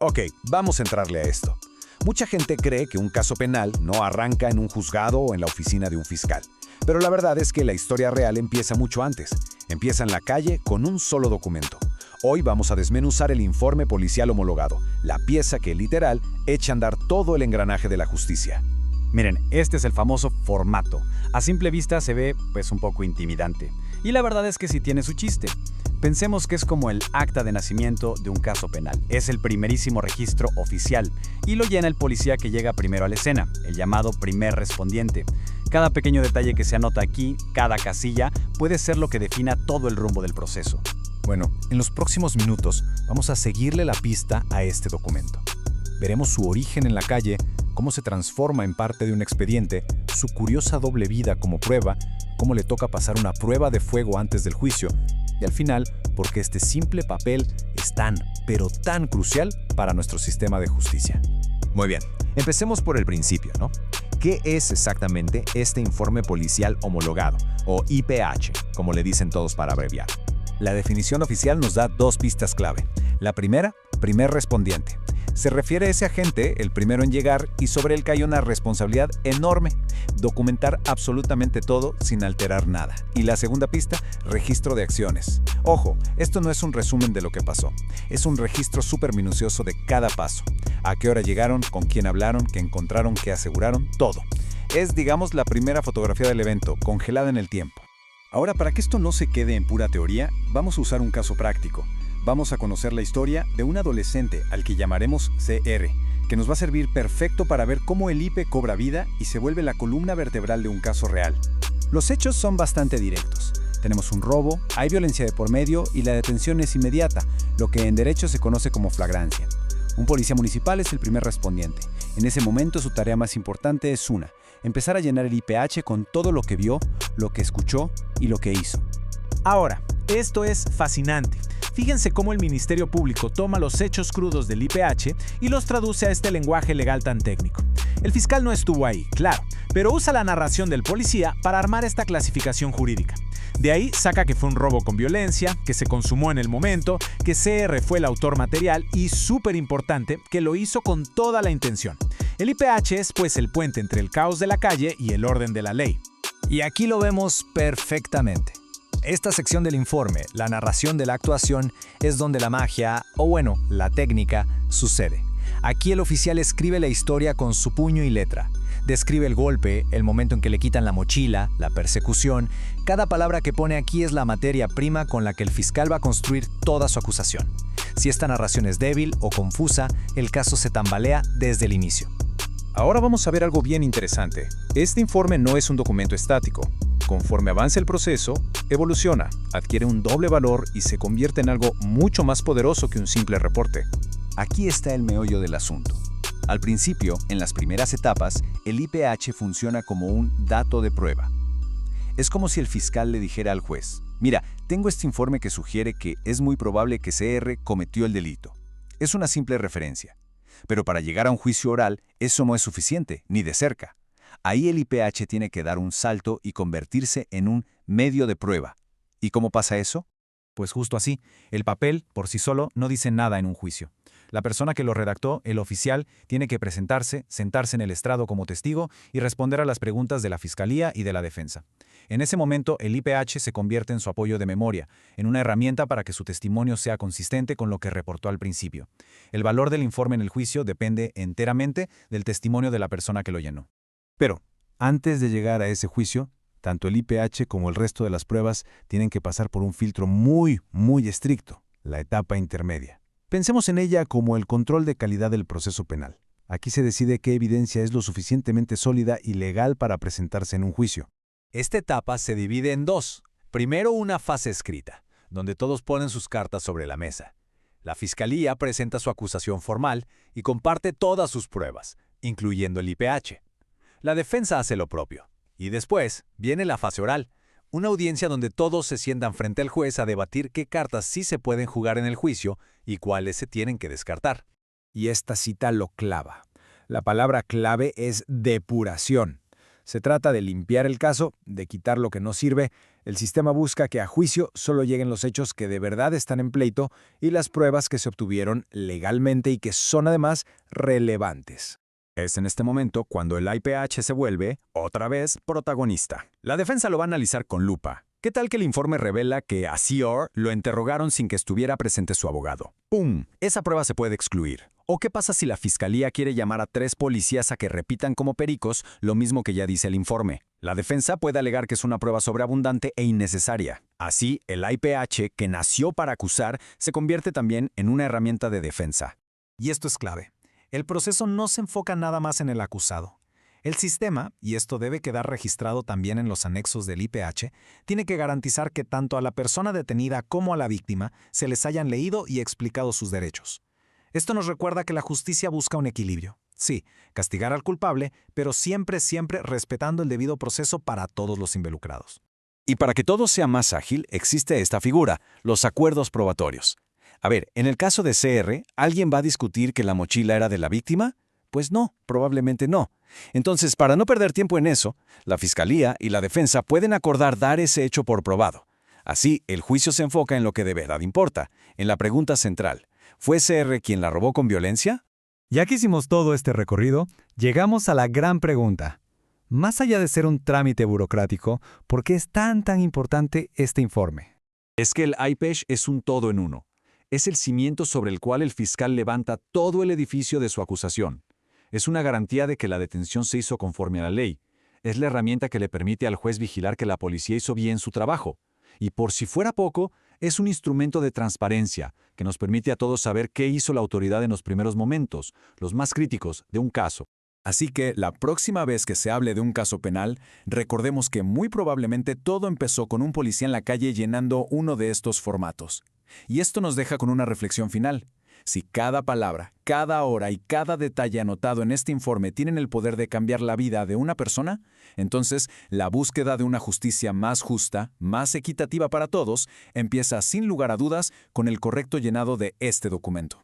Ok, vamos a entrarle a esto. Mucha gente cree que un caso penal no arranca en un juzgado o en la oficina de un fiscal. Pero la verdad es que la historia real empieza mucho antes. Empieza en la calle con un solo documento. Hoy vamos a desmenuzar el informe policial homologado, la pieza que, literal, echa a andar todo el engranaje de la justicia. Miren, este es el famoso formato. A simple vista se ve, pues, un poco intimidante. Y la verdad es que sí tiene su chiste. Pensemos que es como el acta de nacimiento de un caso penal. Es el primerísimo registro oficial y lo llena el policía que llega primero a la escena, el llamado primer respondiente. Cada pequeño detalle que se anota aquí, cada casilla, puede ser lo que defina todo el rumbo del proceso. Bueno, en los próximos minutos vamos a seguirle la pista a este documento. Veremos su origen en la calle, cómo se transforma en parte de un expediente, su curiosa doble vida como prueba, cómo le toca pasar una prueba de fuego antes del juicio, y al final, por qué este simple papel es tan, pero tan crucial para nuestro sistema de justicia. Muy bien, empecemos por el principio, ¿no? ¿Qué es exactamente este informe policial homologado, o IPH, como le dicen todos para abreviar? La definición oficial nos da dos pistas clave. La primera, primer respondiente. Se refiere a ese agente, el primero en llegar, y sobre él cae una responsabilidad enorme: documentar absolutamente todo sin alterar nada. Y la segunda pista, registro de acciones. Ojo, esto no es un resumen de lo que pasó, es un registro súper minucioso de cada paso. A qué hora llegaron, con quién hablaron, qué encontraron, qué aseguraron, todo. Es, digamos, la primera fotografía del evento, congelada en el tiempo. Ahora, para que esto no se quede en pura teoría, vamos a usar un caso práctico. Vamos a conocer la historia de un adolescente al que llamaremos CR, que nos va a servir perfecto para ver cómo el IP cobra vida y se vuelve la columna vertebral de un caso real. Los hechos son bastante directos. Tenemos un robo, hay violencia de por medio y la detención es inmediata, lo que en derecho se conoce como flagrancia. Un policía municipal es el primer respondiente. En ese momento su tarea más importante es empezar a llenar el IPH con todo lo que vio, lo que escuchó y lo que hizo. Ahora, esto es fascinante. Fíjense cómo el Ministerio Público toma los hechos crudos del IPH y los traduce a este lenguaje legal tan técnico. El fiscal no estuvo ahí, claro, pero usa la narración del policía para armar esta clasificación jurídica. De ahí saca que fue un robo con violencia, que se consumó en el momento, que CR fue el autor material y, súper importante, que lo hizo con toda la intención. El IPH es, pues, el puente entre el caos de la calle y el orden de la ley. Y aquí lo vemos perfectamente. Esta sección del informe, la narración de la actuación, es donde la magia, o bueno, la técnica, sucede. Aquí el oficial escribe la historia con su puño y letra. Describe el golpe, el momento en que le quitan la mochila, la persecución. Cada palabra que pone aquí es la materia prima con la que el fiscal va a construir toda su acusación. Si esta narración es débil o confusa, el caso se tambalea desde el inicio. Ahora vamos a ver algo bien interesante. Este informe no es un documento estático. Conforme avanza el proceso, evoluciona, adquiere un doble valor y se convierte en algo mucho más poderoso que un simple reporte. Aquí está el meollo del asunto. Al principio, en las primeras etapas, el IPH funciona como un dato de prueba. Es como si el fiscal le dijera al juez: mira, tengo este informe que sugiere que es muy probable que CR cometió el delito. Es una simple referencia. Pero para llegar a un juicio oral, eso no es suficiente, ni de cerca. Ahí el IPH tiene que dar un salto y convertirse en un medio de prueba. ¿Y cómo pasa eso? Pues justo así, el papel, por sí solo, no dice nada en un juicio. La persona que lo redactó, el oficial, tiene que presentarse, sentarse en el estrado como testigo y responder a las preguntas de la fiscalía y de la defensa. En ese momento, el IPH se convierte en su apoyo de memoria, en una herramienta para que su testimonio sea consistente con lo que reportó al principio. El valor del informe en el juicio depende enteramente del testimonio de la persona que lo llenó. Pero, antes de llegar a ese juicio, tanto el IPH como el resto de las pruebas tienen que pasar por un filtro muy estricto, la etapa intermedia. Pensemos en ella como el control de calidad del proceso penal. Aquí se decide qué evidencia es lo suficientemente sólida y legal para presentarse en un juicio. Esta etapa se divide en dos. Primero, una fase escrita, donde todos ponen sus cartas sobre la mesa. La fiscalía presenta su acusación formal y comparte todas sus pruebas, incluyendo el IPH. La defensa hace lo propio. Y después viene la fase oral, una audiencia donde todos se sientan frente al juez a debatir qué cartas sí se pueden jugar en el juicio y cuáles se tienen que descartar. Y esta cita lo clava. La palabra clave es depuración. Se trata de limpiar el caso, de quitar lo que no sirve. El sistema busca que a juicio solo lleguen los hechos que de verdad están en pleito y las pruebas que se obtuvieron legalmente y que son además relevantes. Es en este momento cuando el IPH se vuelve, otra vez, protagonista. La defensa lo va a analizar con lupa. ¿Qué tal que el informe revela que a CR lo interrogaron sin que estuviera presente su abogado? ¡Pum! Esa prueba se puede excluir. ¿O qué pasa si la fiscalía quiere llamar a 3 policías a que repitan como pericos lo mismo que ya dice el informe? La defensa puede alegar que es una prueba sobreabundante e innecesaria. Así, el IPH, que nació para acusar, se convierte también en una herramienta de defensa. Y esto es clave. El proceso no se enfoca nada más en el acusado. El sistema, y esto debe quedar registrado también en los anexos del IPH, tiene que garantizar que tanto a la persona detenida como a la víctima se les hayan leído y explicado sus derechos. Esto nos recuerda que la justicia busca un equilibrio. Sí, castigar al culpable, pero siempre respetando el debido proceso para todos los involucrados. Y para que todo sea más ágil, existe esta figura, los acuerdos probatorios. A ver, en el caso de CR, ¿alguien va a discutir que la mochila era de la víctima? Pues no, probablemente no. Entonces, para no perder tiempo en eso, la fiscalía y la defensa pueden acordar dar ese hecho por probado. Así, el juicio se enfoca en lo que de verdad importa, en la pregunta central. ¿Fue CR quien la robó con violencia? Ya que hicimos todo este recorrido, llegamos a la gran pregunta. Más allá de ser un trámite burocrático, ¿por qué es tan importante este informe? Es que el IPH es un todo en uno. Es el cimiento sobre el cual el fiscal levanta todo el edificio de su acusación. Es una garantía de que la detención se hizo conforme a la ley. Es la herramienta que le permite al juez vigilar que la policía hizo bien su trabajo. Y por si fuera poco, es un instrumento de transparencia que nos permite a todos saber qué hizo la autoridad en los primeros momentos, los más críticos, de un caso. Así que la próxima vez que se hable de un caso penal, recordemos que muy probablemente todo empezó con un policía en la calle llenando uno de estos formatos. Y esto nos deja con una reflexión final. Si cada palabra, cada hora y cada detalle anotado en este informe tienen el poder de cambiar la vida de una persona, entonces la búsqueda de una justicia más justa, más equitativa para todos, empieza sin lugar a dudas con el correcto llenado de este documento.